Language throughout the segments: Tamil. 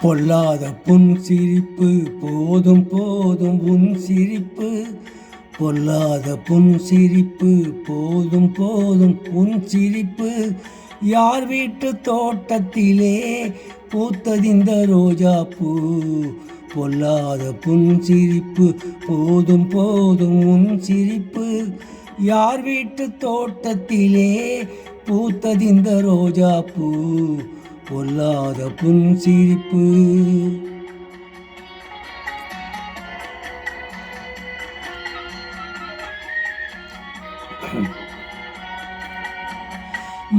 பொல்லாத புன் சிரிப்பு போதும் போதும் உன் சிரிப்பு, பொல்லாத புன் சிரிப்பு போதும் போதும் உன் சிரிப்பு. யார் வீட்டு தோட்டத்திலே பூத்ததிந்த ரோஜா பூ, பொல்லாத புன் சிரிப்பு போதும் போதும் உன் சிரிப்பு. யார் வீட்டு தோட்டத்திலே பூத்ததிந்த ரோஜா பூ, பொல்லாத புன் சிரிப்பு.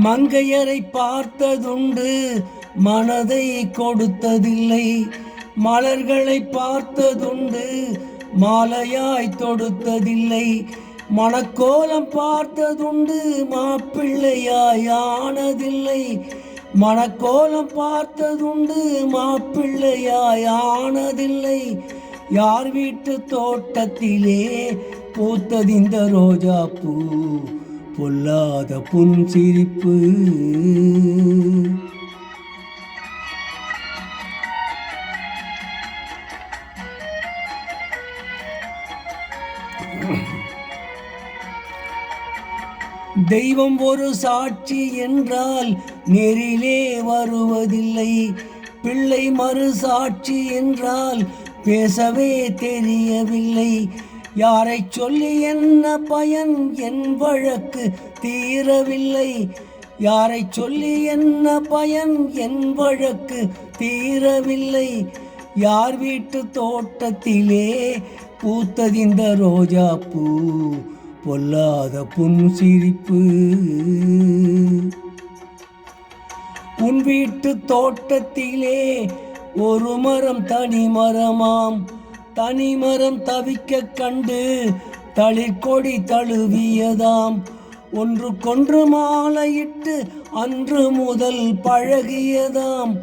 மங்கையரை பார்த்ததுண்டு மனதை கொடுத்ததில்லை, மலர்களை பார்த்ததுண்டு மாலையாய் தொடுத்ததில்லை, மணக்கோலம் பார்த்ததுண்டு மாப்பிள்ளையாய் ஆனதில்லை, மணக்கோலம் பார்த்ததுண்டு மாப்பிள்ளையாய் ஆனதில்லை. யார் வீட்டு தோட்டத்திலே பூத்ததிந்த ரோஜா பூ, பொல்லாத புன் சிரிப்பு. தெய்வம் ஒரு சாட்சி என்றால் நேரிலே வருவதில்லை, பிள்ளை மறு சாட்சி என்றால் பேசவே தெரியவில்லை. யாரை சொல்லி என்ன பயன், என் வழக்கு தீரவில்லை. யாரை சொல்லி என்ன பயன், என் வழக்கு தீரவில்லை. யார் வீட்டு தோட்டத்திலே பூத்ததிந்த ரோஜா பூ, பொல்லாத புன் சிரிப்பு. உன் வீட்டு தோட்டத்திலே ஒரு மரம் தனிமரமாம், தனிமரம் தவிக்க கண்டு தளிர்கொடி தழுவியதாம். ஒன்றுக்கொன்று மாலையிட்டு அன்று முதல் பழகியதாம்,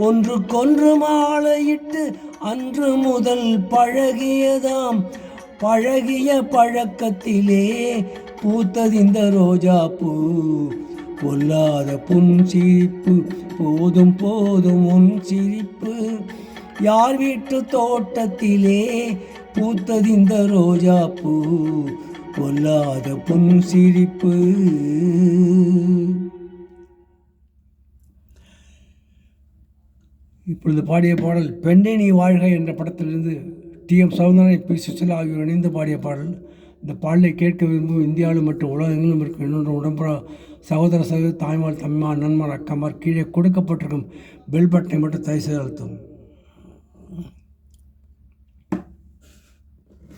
ஒன்றுக்கொன்று மாலையிட்டு அன்று முதல் பழகியதாம். பழகிய பழக்கத்திலே பூத்ததிந்த ரோஜா பூ, பொல்லாத புன் சிரிப்பு போதும் போதும் உன் சிரிப்பு. யார் வீட்டு தோட்டத்திலே பூத்ததிந்த ரோஜா பூ, பொல்லாத புன் சிரிப்பு. இப்பொழுது பாடிய பாடல் பெண்ணே நீ வாழ்க என்ற படத்திலிருந்து டி.எம். சௌந்தரராஜன், பி. சுசிலா ஆகியோர் இணைந்து பாடிய பாடல். இந்த பாடலை கேட்க விரும்பும் இந்தியாவில் மற்றும் உலகெங்கிலும் இருக்கும் இன்னொன்று உடம்புற சகோதர தாய்மார், தம்மார், நண்பர், அக்கமார் கீழே கொடுக்கப்பட்டிருக்கும் பெல் பட்டனை மட்டும் தயவு செய்து அழுத்தவும்.